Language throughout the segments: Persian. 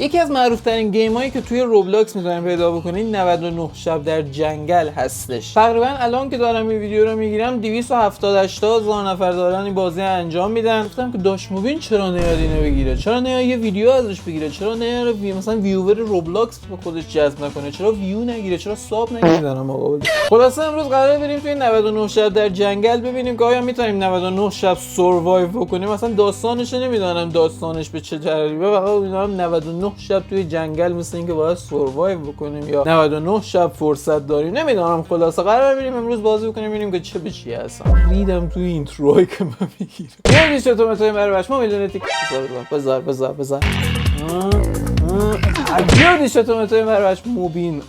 یکی از معروف‌ترین گیم‌هایی که توی روبلاکس می‌تونید پیدا بکنید 99 شب در جنگل هستش. تقریبا الان که دارم این ویدیو رو میگیرم 270 80 هزار نفر دارن این بازی انجام میدن. گفتم که داش موبین چرا نیاد اینو بگیره؟ چرا نیاد یه ویدیو ازش بگیره؟ چرا نیاد مثلا ویور روبلاکس به خودش جذب نکنه؟ چرا ویو نگیره؟ چرا ساب نگیره؟ آقا خلاصه امروز قراره بریم توی 99 شب در جنگل ببینیم که آیا میتونیم 99 شب سروایو بکنیم. مثلا داستانش نمیدونم داستانش به چه ترتیبه، فقط میدونم 99 شب توی جنگل مثل اینکه باید سروایو بکنیم یا 99 شب فرصت داریم، نمیدونم. خلاصه قرار بریم امروز بازی بکنیم ببینیم که چه به چیه اصلا. ریدم توی اینتروی که من میگیرم. یعنی چطور متای مربش ما میدونید که بذار یادی چطور متای مربش موبین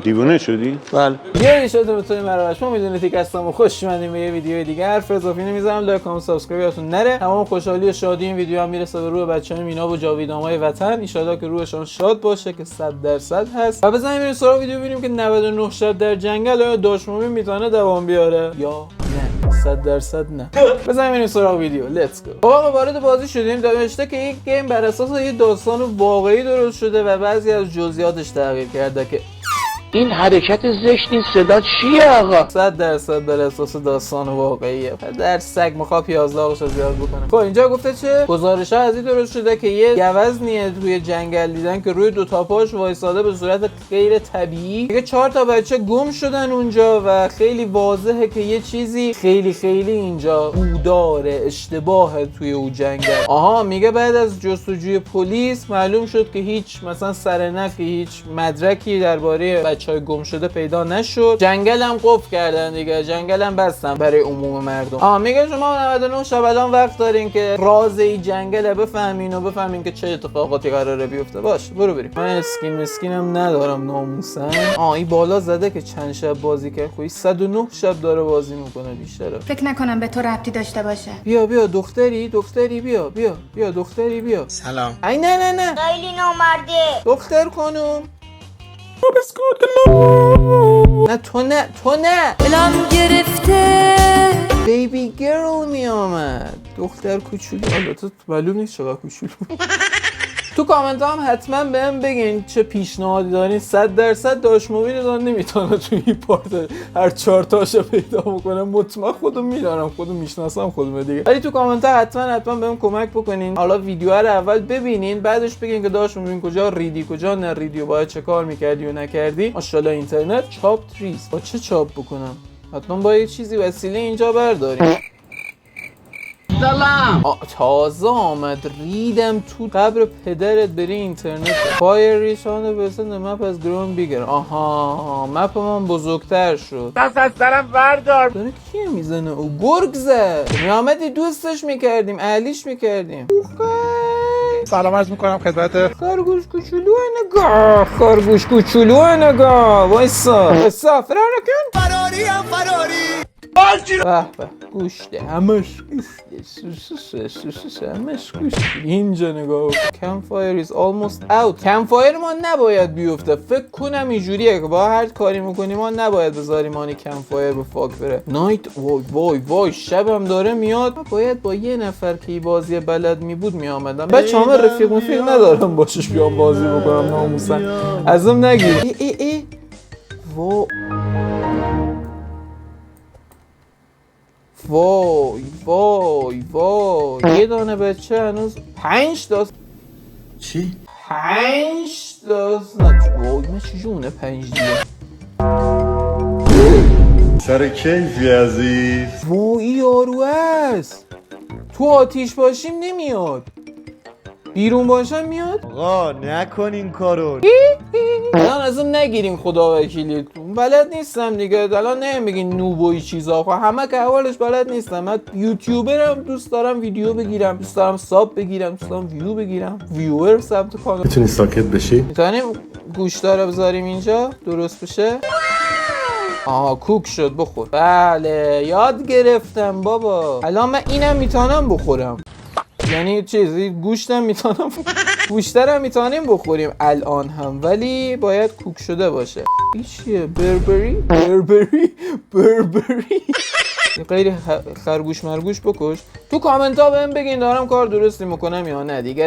دیوونه شدی؟ بله. یه شده بتونید مربش ما میدونید که هستم و خوش اومدین به یه ویدیو دیگه. حرف اضافی نمیزنم، لایک کامنت سابسکرایب یادتون نره. تمام خوشحالی و شادی این ویدیو هم میرسه به روح بچه‌های مینا و جاویدامای وطن. ان شاءالله که روحشون شاد باشه که 100% هست. و بزنیم بریم سراغ ویدیو ببینیم که 99 شب در جنگل آیا داش موبین میتونه دوام بیاره یا نه. 100% نه. بزنیم بریم سراغ ویدیو. لیتس گو. آقا وارد بازی شدیم. نوشته که یک گیم بر اساس یه داستان واقعی درست شده و بعضی از جزئیاتش تغییر کرده که این حرکت زشت این صدا چیه آقا؟ 100% بر اساس داستان واقعیه. در سگ میخواد 15 رو زیاد بکنه. خب اینجا گفته چه؟ گزارش ها از این درست شده که یه گوزنیه توی جنگل دیدن که روی دو تا پاش وایساده به صورت غیر طبیعی. دیگه 4 تا بچه گم شدن اونجا و خیلی واضحه که یه چیزی خیلی اینجا بوداره، اشتباهه توی اون جنگل. آها میگه بعد از جستجوی پلیس معلوم شد که هیچ مثلا سرنخی، هیچ مدرکی درباره بچهای گم شده پیدا نشد. جنگل هم قفل کردن دیگه، جنگل هم بستن برای عموم مردم. میگه شما 99 شب الان وقت دارین که راز این جنگل بفهمین که چه اتفاقاتی قراره بیفته. باشه برو بریم. من مسکینم ندارم ناموسن. این بالا زده که چند شب بازی کرد. خوی 109 شب داره بازی میکنه بیشتره. فکر نکنم به تو ربطی داشته باشه. بیا دختری بیا دختری بیا. سلام. ای نه خیلی نامرده. دختر خانم. نه تو نه دلم گرفته. بیبی گرل می آمد. دختر کوچولو. البته معلوم نیست چقدر کوچولو. تو کامنت هم حتما بهم بگین چه پیشنهادی دارین. 100% داش موبین رو نمیتونه توی این پارت هر 4 تاشو پیدا بکنه. مطمئن خودم میدونم، خودم میشناسم خودم دیگه. ولی تو کامنت ها حتما بهم کمک بکنین. حالا ویدیو رو اول ببینین بعدش بگین که داش موبین کجا ریدی کجا نریدی و باید چه کار میکردی و نکردی. ماشاءالله اینترنت چاپ تریز. با چه چاپ بکنم؟ حتما با یه چیزی وسیله اینجا برداریم. سلام. تازه آمد ریدم تو قبر پدرت بری اینترنت. فایر ریشانه بسند مپ از گرون بیگر. آها مپ من بزرگتر شد. دست از سرم بردار. داره کیه میزنه؟ او گرگ زد. میامدی دوستش میکردیم، اهلیش میکردیم. سلام عرض میکنم خدمت خرگوش کوچولو نگاه وایسا فرار نکن. فراری به گوشته همش گوشته. اینجا نگاه. کمپفایر is almost out. کمپفایر ما نباید بیفته. فکر کنم اینجوریه که با هر کاری میکنیم ما نباید بذاریم آنی کمپفایر به فاک بره. نایت وای شبم داره میاد. باید با یه نفر که این بازی بلد میبود میامدم. بچه همه رفیق ندارم باشش بیام بازی بکنم ناموسن. ازم نگیر. ای وای یه دانه بچه هنوز 5 تا چی؟ 5 تا وای من چجونه 5 دیگه. سر کیفی عزیز. وای یارو هست تو آتیش باشیم نمیاد، بیرون باشم میاد. آقا نکن این کارو. الان ازم نگیرین خدا وکیلی، بلد نیستم دیگه. الان نمیگین نوبوی چیزا، خب همه که اولش بلد نیستم. من یوتیوبرم، دوست دارم ویدیو بگیرم، دوست دارم ساب بگیرم، دوست دارم ویو بگیرم، ویور ثبت کنم. میتونی ساکت بشی؟ میتونیم گوشتار رو بذاریم اینجا درست بشه. کوک شد بخور. بله یاد گرفتم بابا. الان من اینم میتونم بخورم، یعنی چیزی گوشتم میتونم گوشترم میتونیم بخوریم الان هم، ولی باید کوک شده باشه. این چیه؟ بربری غیر خرگوش مرگوش بکش. تو کامنت ها بهم بگین دارم کار درستی میکنم یا نه دیگه.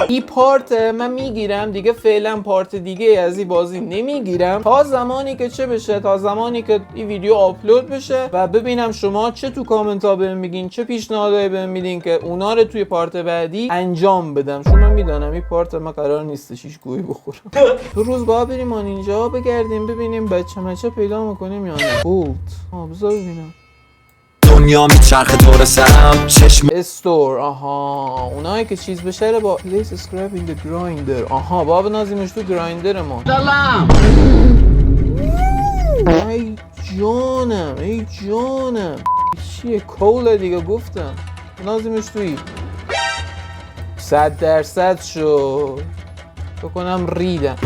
این پارت من میگیرم دیگه، فعلا پارت دیگه از این بازی نمیگیرم تا زمانی که چه بشه، تا زمانی که این ویدیو آپلود بشه و ببینم شما چه تو کامنت ها بهم میگین، چه پیشنهادایی بهم میدین که اونا رو توی پارت بعدی انجام بدم. چون من میدونم این پارت من قرار نیستش هیچ گویی بخورم. تو روز با بریم آن اینجا بگردیم ببینیم بچه پیدا میکنیم یا نه. بولت بذار ببینم. دنیا میچرخه دور سرم چشم استور. آها اونایی که چیز بشه رو با پلیس اسکرپ این گرایندر. آها با بنازیمش تو گرایندر ما. سلام. ای جانم ای جانم چیه کوله دیگه گفتم بنازیمش توی 100% شو بکنم ریدم.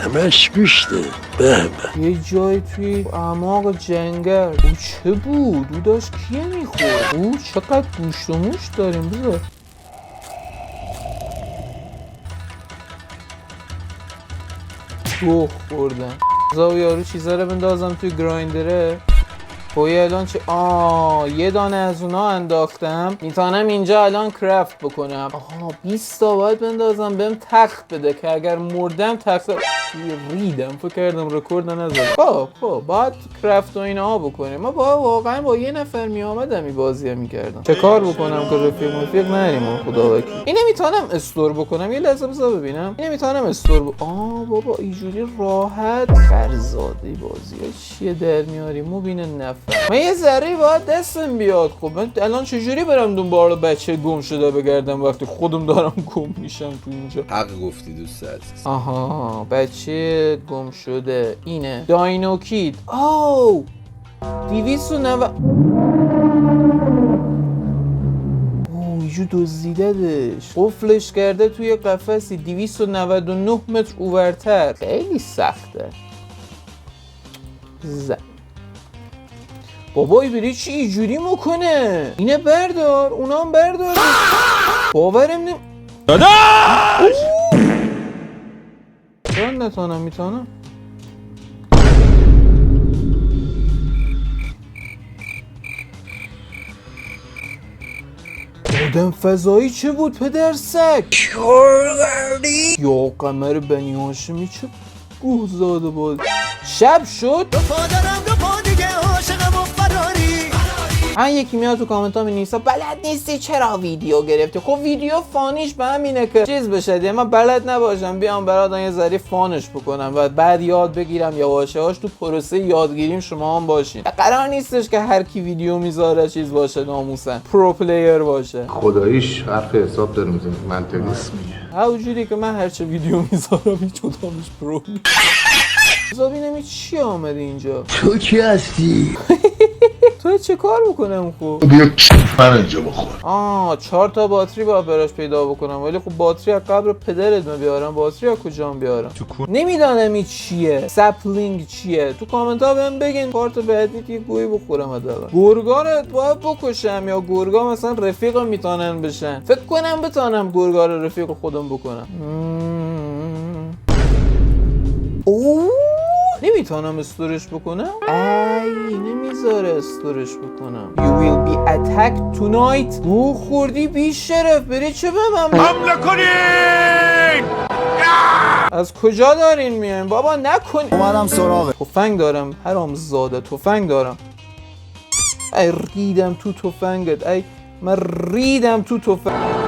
همش گوشته به یه جای توی اعماق جنگل. او چه بود؟ او داشت کیه میخورد؟ او چقدر گوشت و موش داریم. بذار گوه خوردم. بذار یارو چیزا رو بندازم توی گرایندره. خواهی الان چه؟ یه دانه از اونا انداختم. میتونم اینجا الان کرافت بکنم. 20 تا باید بندازم بهم تخت بده که اگر مردم تخت ریدم. فکر کردم رکورد نزدم. خب باید کرافت و اینا بکنیم. ما واقعا با یه نفر میامدم این بازی میکردم. چه کار بکنم که رفیق نریم خدا وکیل. اینه میتونم استور بکنم. یه لحظه بذار ببینم. اینه میتونم استور بابا اینجوری راحت فرزاده بازی چیه در میاری مبینه نفر. من یه ذره باید دستم بیاد. خب من الان چجوری برم دنبال بچه گم شده بگردم وقتی خودم دارم گم میشم تو اینجا. حق گفتی دوست عزیز. آها بچه گم شده اینه. داینو کید. 290 ایجو دزدیدش. قفلش کرده توی قفسی 299 متر اوورتر. خیلی سخته. بابای بری چی اینجوری میکنه؟ اینه بردار اونا هم بردار. باورم نمی داداش من نتانم میتونم. آدم فضایی چه بود پدر سگ؟ یا قمر بنی هاشمی چه گوه زاده بود. شب شد. یکی میاد تو کامنت ها مینویسه بلد نیستی چرا ویدیو گرفتی. خب ویدیو فانیش به همینه که چیز بشه دیگه. من بلد نباشم بیام برات یه ذره فانش بکنم و بعد یاد بگیرم یواشهاش. تو پروسه یادگیریم شما هم باشین. قرار نیستش که هر کی ویدیو میذاره چیز باشه ناموسن پرو پلیر باشه. خداییش حرف حساب داره میزنه منطقی نیست میگه. همونجوری که من هر چه ویدیو میذارم هیچ کدومش پرو نیست. بذار ببینم چی اومده اینجا. تو کی هستی؟ تو چه کار بکنم خوب؟ من اینجا بخور. 4 تا باتری باید براش پیدا بکنم. ولی خب باتری از قبر پدرت بیارم. باتری از کجام بیارم؟ نمیدونم این چیه. سپلینگ چیه؟ تو کامنت ها بهم بگین. پارت بعدی که گویی بخورم حداقل. گورگا رو باید بکشم یا گورگا مثلا رفیقم میتونن بشن. فکر کنم بتونم گورگا رو رفیق خودم بکنم. نمیتونم استورش بکنم. نمیذاره استورش بکنم. You will be attacked tonight. خوردی بی شرف. بری چه بمم حمله کنین. از کجا دارین میاین بابا نکنین. اومدم سراغ. تفنگ دارم حرامزاده. تفنگ دارم. ای ریدم تو تفنگت. ای من ریدم تو تفنگ.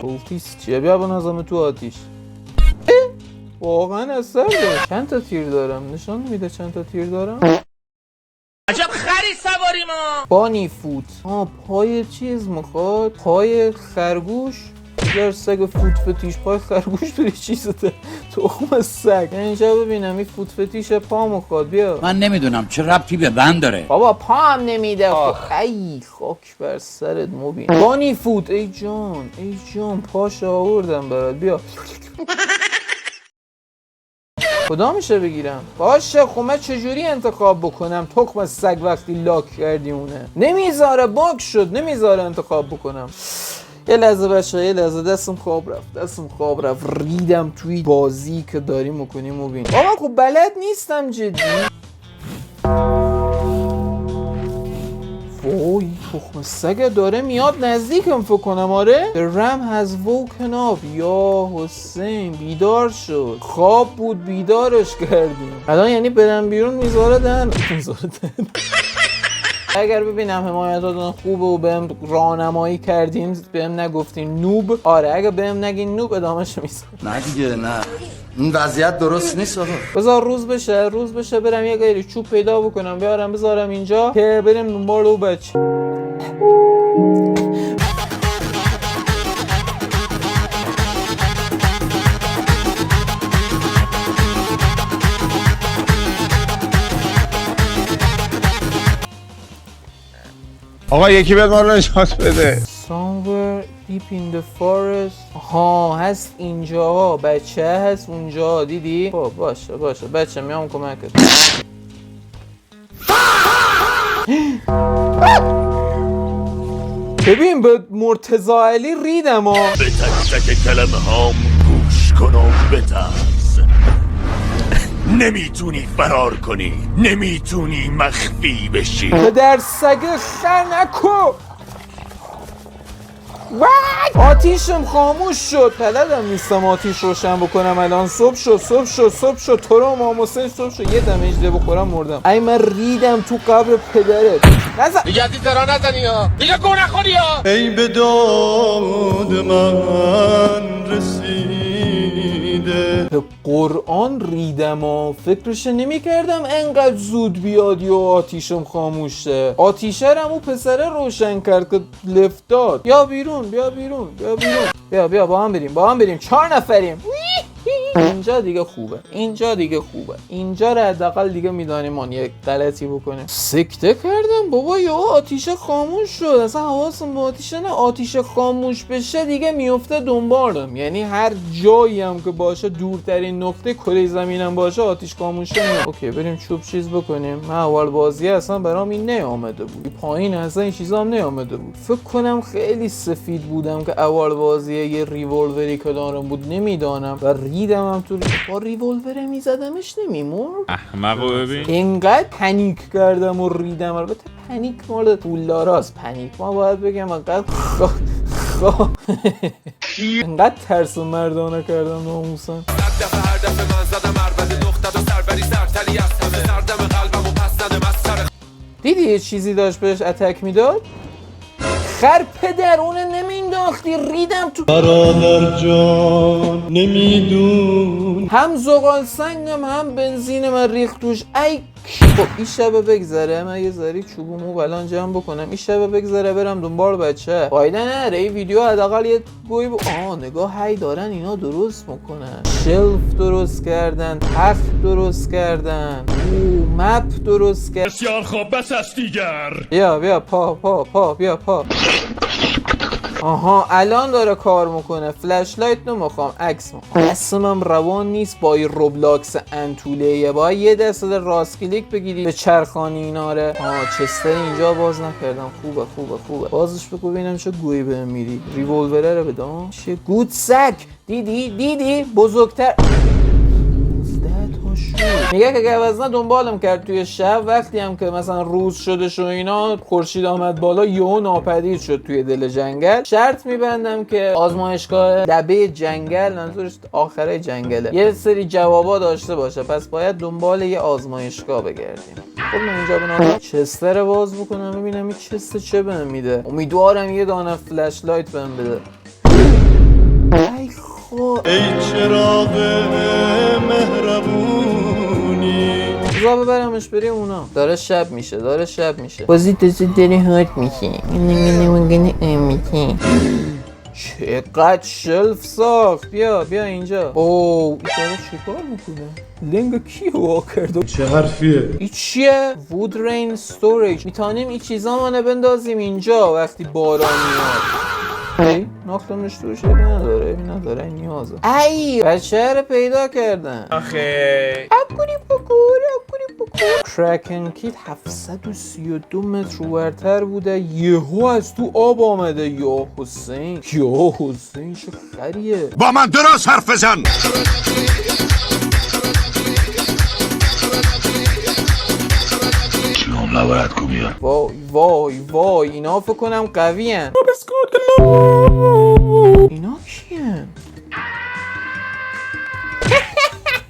بولتیس چیه؟ بیا بنازم تو آتیش. واقعا اثر داره. چند تا تیر دارم؟ نشان میده چند تا تیر دارم؟ عجب خری سواری ما. بانی فوت. پای چیز میخواد. پای خرگوش. اگر سگ فوت فتیش پای خرگوش بری چیزته. تخم سگ. اینجا ببینم این فوت فتیش پا میخواد. بیا. من نمیدونم چه ربطی به من داره. بابا پا هم نمیده. ای خاک بر سرت مبین. بانی فوت. ای جان پاش آوردم برات. بیا. کدام میشه بگیرم؟ باشه خب من چجوری انتخاب بکنم؟ تخم سگ وقتی لاک کردی اونه نمیذاره. باگ شد نمیذاره انتخاب بکنم. یه لحظه بچه، یه لحظه، دستم خواب رفت ریدم توی بازی که داریم میکنیم مبین. بابا خب بلد نیستم جدی. وای تخم سگ داره میاد نزدیکم فکر کنم. آره رم هز woken up. یا حسین بیدار شد، خواب بود بیدارش کردیم. الان یعنی برم بیرون میذاره دن. اگر ببینم حمایتاتون خوبه و بهم راهنمایی کردین، بهم نگفتین نوب، آره اگه بهم نگین نوب ادامهش میذارم. نه دیگه نه، این وضعیت درست نیست آقا. بذار روز بشه برم یه غیری چوب پیدا بکنم بیارم بذارم اینجا که بریم دنبال او بچه. آقا یکی بیاد ما رو نجات بده. Somewhere deep in the forest. ها هست اینجا، بچه هست اونجا، دیدی؟ خب باشه بچه میام کمکت. ببین به مرتضی علی ریدم ها. به تک تک کلمه هام گوش کن و بترس. نمیتونی فرار کنی، نمیتونی مخفی بشی. پدر سگه خر نکو. آتیشم خاموش شد. بلدم نیستم آتیش روشن بکنم. الان صبح شد تو رو مام حسین صبح شد. یه دم اجده بخورم مردم. ای من ریدم تو قبر پدرت. نزن دیگه از این ترا نزنی ها، دیگه گو نخوری ها. ای به داد من رسیده. به قرآن ریدم ها. فکرش نمی کردم انقدر زود بیاد یا آتیشم خاموش شه. آتیشه رم او پسره روشن کرد که لفت داد. بیا بیرون بیا با هم بریم 4 نفریم. اینجا دیگه خوبه. اینجا رو حداقل دیگه میدانیم ما یک غلطی بکنیم. سکته کردم بابا، یا آتیشه خاموش شد. اصلا حواسم به آتیشه نه. آتیشه خاموش بشه دیگه میفته دنبالم. یعنی هر جایی هم که باشه، دورترین نقطه کره زمینم باشه، آتیش خاموش شه. اوکی بریم چوب چیز بکنیم. من اول بازی اصلا برام این نیامده بود. پایین اصلا این چیزا هم نیامده بود. فکر کنم خیلی سفید بودم که اول بازی یه ریولوری که دارم بود نمیدانم و ریدم هم تو با ریولور میزدمش نمیمرد. احمقو ببین. اینقدر پنیک کردم و ریدم. البته پنیک مال پولداراست. پنیک ما باید بگم انقدر اینقدر ترس و مردانه کردم ناموسن. هر دفعه من زدم عربد دختت و سربری سرتری از همه. سردم قلبم و پس ندم از سر. دیدی یه چیزی داشت بهش اتک میداد؟ خر پدر اونه نمینداختی. ریدم تو برادر جان نمیدون. هم زغال سنگم هم بنزین من ریخت توش. ای خب این شبه بگذره من یه ذری چوبومو بلان جمع بکنم. این شبه بگذره برم دنبال بچه. فایده نداره این ویدیو حداقل یه گوی نگاه هی دارن اینا درست میکنن. شلف درست کردن، تخت درست کردن، مپ درست کردن. بسیار خوب بس است دیگر. بیا پا. آها الان داره کار میکنه. فلش لایت نمیخوام، عکس میخوام. دستم روان نیست با این روبلاکس انتوله. با یه دست راست کلیک بگیری به چرخانی اینا ره. چستر اینجا باز نکردم. خوبه بازش بگو ببینم چه گویی بهم میری. ریولوره رو بدم. چه گود سگ. دیدی بزرگتر. میگه که گوزنه دنبالم کرد توی شب. وقتی هم که مثلا روز شدش و اینا، خورشید آمد بالا، یهو ناپدید شد توی دل جنگل. شرط میبندم که آزمایشگاه دبه جنگل، منظورش آخره جنگله، یه سری جوابا داشته باشه. پس باید دنبال یه آزمایشگاه بگردیم. خب من اینجا بنام چستر رو باز بکنم ببینم این چست چه بهم میده. امیدوارم یه دانه فلش لایت بهم بده. ای خب ای چراغ مهربونی. بذار ببرمش بریم اونا. داره شب میشه. بازی داری هات میشه. چقدر شلف ساخت. بیا اینجا. اوه این داره چیکار میکنه؟ لنگ کیه وا کرده؟ چه حرفیه؟ این چیه؟ وود رین استوریج. میتونیم این چیزا منو بندازیم اینجا وقتی باران میاد. ناختمش توش نداره نیازه. ای بچه رو پیدا کردن. آخه اکونی پکور کرکن کید 732 متر ورتر بوده، یهو از تو آب آمده. یا حسین چه خریه. با من درست حرف بزن. وای اینا فکر کنم قوی هن. اینا کی هن؟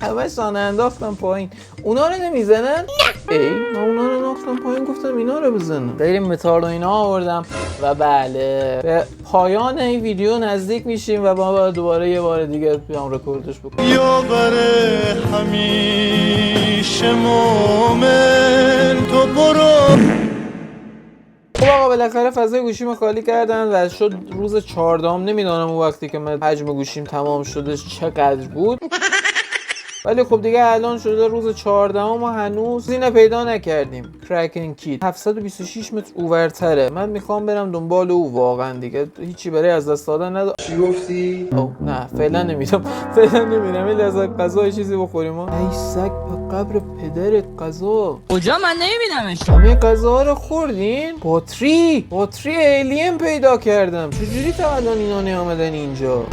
همه شانه انداختم پایین. اونا رو نمیزنن؟ ای من اونا رو انداختم پایین گفتم اینا رو بزنم. بریم متال و اینا آوردم و بله به پایان این ویدیو نزدیک میشیم و ما دوباره یه بار دیگه بیام رکوردش بکنم. یا بره همیشه مومن تو برو. خب آقا بالاخره فضای گوشیمو خالی کردن و شد روز 14. نمیدونم اون وقتی که من حجم گوشیم تمام شدش چقدر بود، ولی خب دیگه الان شده روز 14 و ما هنوز اینو پیدا نکردیم. کرکن کید 726 متر اورتره. من میخوام برم دنبال او واقعا دیگه هیچی برای از دست دادن ندارم. چی گفتی؟ نه فعلا نمیرم. این لحظه غذا چیزی بخوریم. ای سگ به قبر پدرت غذا. کجا من نمیبینمش. همه غذا رو خوردین؟ باتری الین پیدا کردم. چجوری تا الان اینا نیامدن اینجا؟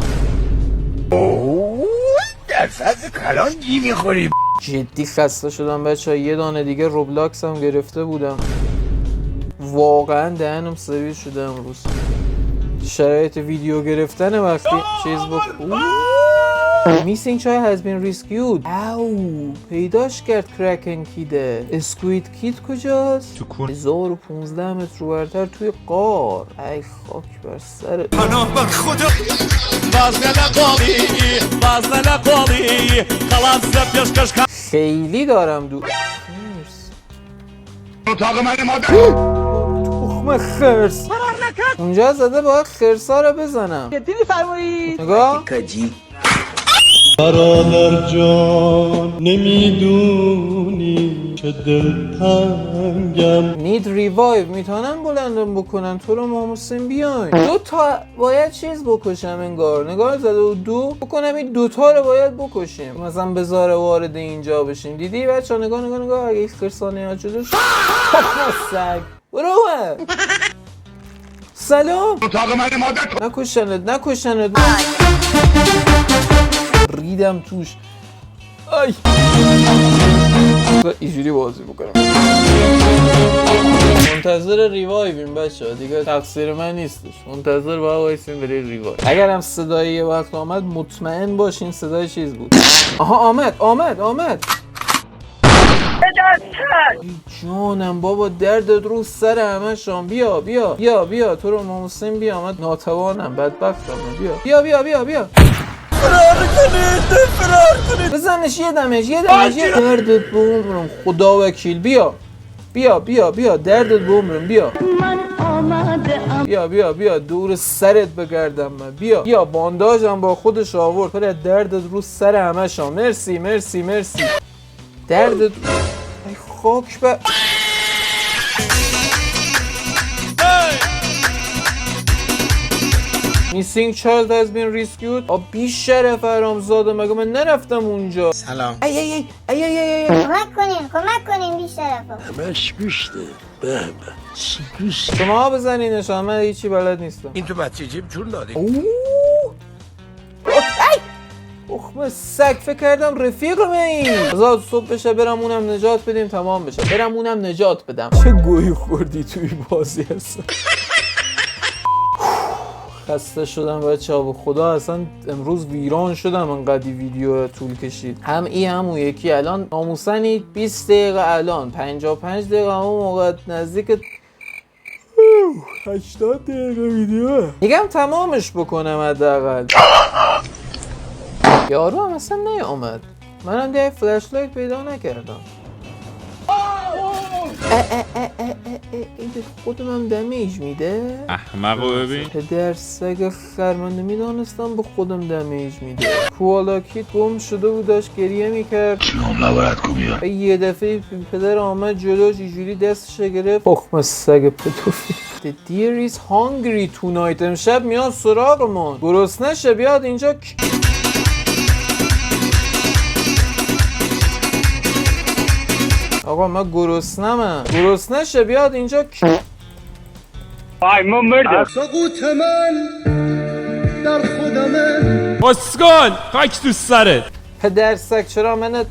درصد کلان گی میخوری. جدی خسته شدم بچه‌ها. یه دانه دیگه روبلاکس هم گرفته بودم. واقعا دهنم سرویس شده امروز. شرایط ویدیو گرفتن وقتی چیز Missing child has been rescued. او پیداش کرد کرکن کیده. اسکوید کید کجاست؟ 1015 متر ورتر توی غار. ای خاک بر سرت. پناه بر خدا. وزن لقالی قلم زد پیشکش. خیلی دارم اتاق من مادر. تخم خرس. اونجا زده باید خرسا رو بزنم. جدی میفرمایی؟ نگاه برادر جان نمیدونی چه دلتنگم. نید ریوایو میتونن بلندم بکنن تو رو ماموسین بیاین. 2 تا باید چیز بکشم انگار. نگاه زده و 2 بکنم این 2 تا رو باید بکشیم مثلا بذاره وارد اینجا بشیم. دیدی بچه نگاه اگه خرسانه ها شده سگ برو سلام. اتاق من مادر. نکشنت ریدم توش. ای اینجوری بازی بکنم. منتظر ریوایویم بچه ها دیگه تقصیر من نیستش. منتظر باید وایسیم برای ریوایو. اگر هم صدای یه وقت آمد مطمئن باشین صدای چیز بود. آها آمد ای جانم بابا دردت رو سر همه شام. بیا تو رو ماموسین بیا. من ناتوانم بدبختم. بیا فرار کنید. بزنش یه دمش دردت به عمرم خدا وکیل. بیا دردت به عمرم. من آمدم. بیا دور سرت بگردم من. بیا بانداژم با خودش آورد. پر دردت رو سر همه شام. مرسی دردت ای خاک به Missing child has been rescued. بی شرف حرامزاده مگه من نرفتم اونجا؟ سلام. ای کمک کنین بیشترفا. همش گوشته. به چی گوشت. شما بزنینش. من هیچی بلد نیستم. این تو بچه جیب جون دادی. اخم سگ فکر کردم رفیقم این. بذار صبح بشه برم اونم نجات بدیم تمام بشه. نجات بدم. چه گویی خوردی توی بازی هستم. خسته شدم بچه‌ها به خدا. اصلا امروز ویران شدم انقدر ویدیو طول کشید. هم اون یکی الان ناموسنی 20 دقیقه الان 55 دقیقه همون موقع نزدیک 80 دقیقه ویدیو. میگم تمامش بکنم حداقل. یارو هم اصلا نیامد. منم دیگه فلش لایت پیدا نکردم. این به خودم هم دمیج میده. احمقو ببین. پدر سگ خر من نمیدانستم به خودم دمیج میده. کوالا کیت گم شده بود داشت گریه میکرد. یه دفعه پدر آمد جلوش اینجوری دستش گرفت. تخم سگ پدوفیل. The deer is hungry tonight. امشب میاد سراغمون. گرسنه شه بیاد اینجا. آقا ما گرسنمه. گرسنه شه بیاد اینجا. سقوط من در خودمه. اسکل خاک تو سرت. پدر سگ چرا منو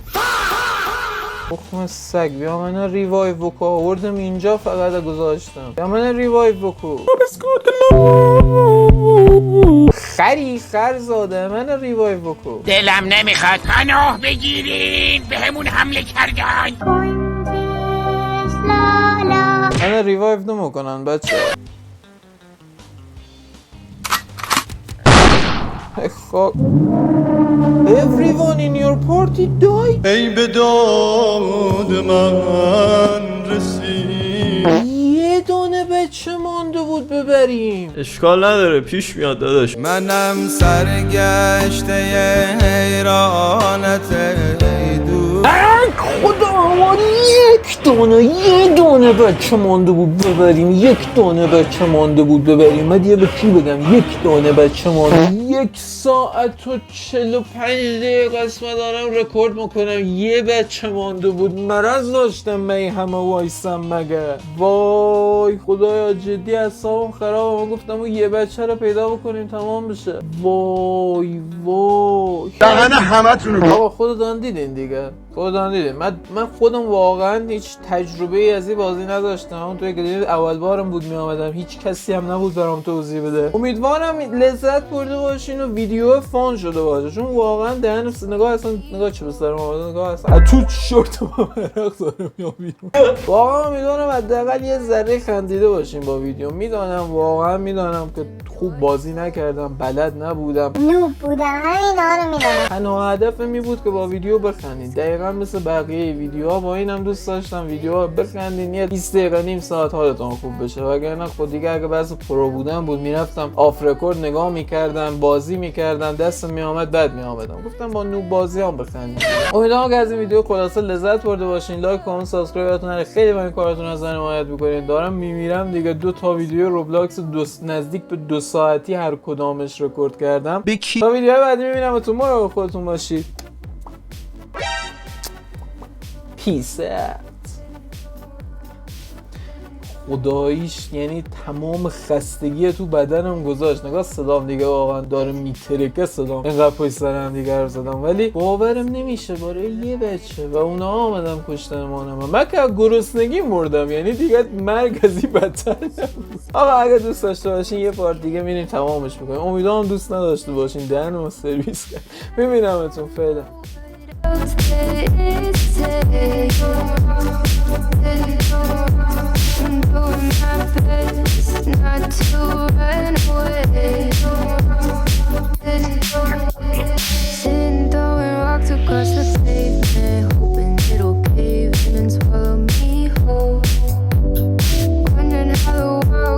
تخم سگ بیا منو ریوایو بکو. آوردم اینجا فقط گذاشتم. بیا منو ریوایو بکو. خری خر زاده منو ریوایو بکو. دلم نمیخواد پناه بگیرین به همون حمله کردن. کنجش لالا منو ریوایو نمیکنن بچه. خب Everyone in your party died. ای به داد من رسید. یه دونه بچه مانده بود ببریم. اشکال نداره پیش میاد داداش. منم سرگشته حیرانت ای دو. خدا آماری یه دونه بچه مانده بود ببریم. یک دونه بچه مانده بود ببریم. من دیگه به کی بگم یک دونه بچه مانده. 1 ساعت و 45 دقیقه است من دارم رکورد میکنم. یه بچه مانده بود. مرض داشتم من این همه وایسم مگه. وای خدایا جدی اعصابم خرابه. من گفتم اون یه بچه رو پیدا بکنیم تمام بشه. وای دهن همتونو. آقا خودتون دیدین دیگه. خودتون دیدین. من خودم واقعا هیچ تجربه ای از این بازی نداشتم. اون توی که اول بارم بود میآمدم. هیچ کسی هم نبود برام توضیح بده. امیدوارم لذت برده باشین و ویدیو فان شده باشه. چون واقعا دهن نگاه اصلا نگاه چه بسرم اومده. نگاه اصلا تو شورت با عرق داره میام بیرون. واقعا امیدوارم حداقل یه ذره خندیده باشین با ویدیو. واقعا میدونم که خوب بازی نکردم. بلد نبودم. نوب بودم همینا رو میدونم. تنها هدفم این بود که با ویدیو بخندین. دقیقا مثل بقیه ویدیوها. با اینم دوست داشتم ویدیوها بخندین. یه 20 دقیقه نیم ساعت حالتون خوب بشه. وگرنه خود دیگه اگه بعضی پرو بودم بود میرفتم آف رکورد نگاه میکردم بازی میکردم دستم میآمد بد میآمدم. گفتم با نوب بازی هم بخندین. امیدوارم که از این ویدیو خلاصه لذت برده باشین. لایک کامنت سابسکرایب یادتون نره. خیلی من کارتون از حمایت میکنین. دارم میمیرم دیگه. 2 تا ویدیو روبلاکس نزدیک به 2 ساعتی هر کدامش رکورد کردم. تا ویدیو بعدی میبینمتون. مراقب خودتون باشید. پیس خداییش یعنی تمام خستگی تو بدنم گذاشت. نگاه صدام دیگه واقعا داره میترکه. صدام اینقدر پشت سرم دیگه رو زدم ولی باورم نمیشه برای یه بچه و اونا آمدم کشتن مانم. من که گرسنگی مردم. یعنی دیگه مرگ از این بدتر نبود. آقا اگه دوست داشته باشین یه پارت دیگه میریم تمامش میکنیم. امیدوارم دوست نداشته باشین. دهنمو سرویس کرد. میبینمتون فعلا. Don't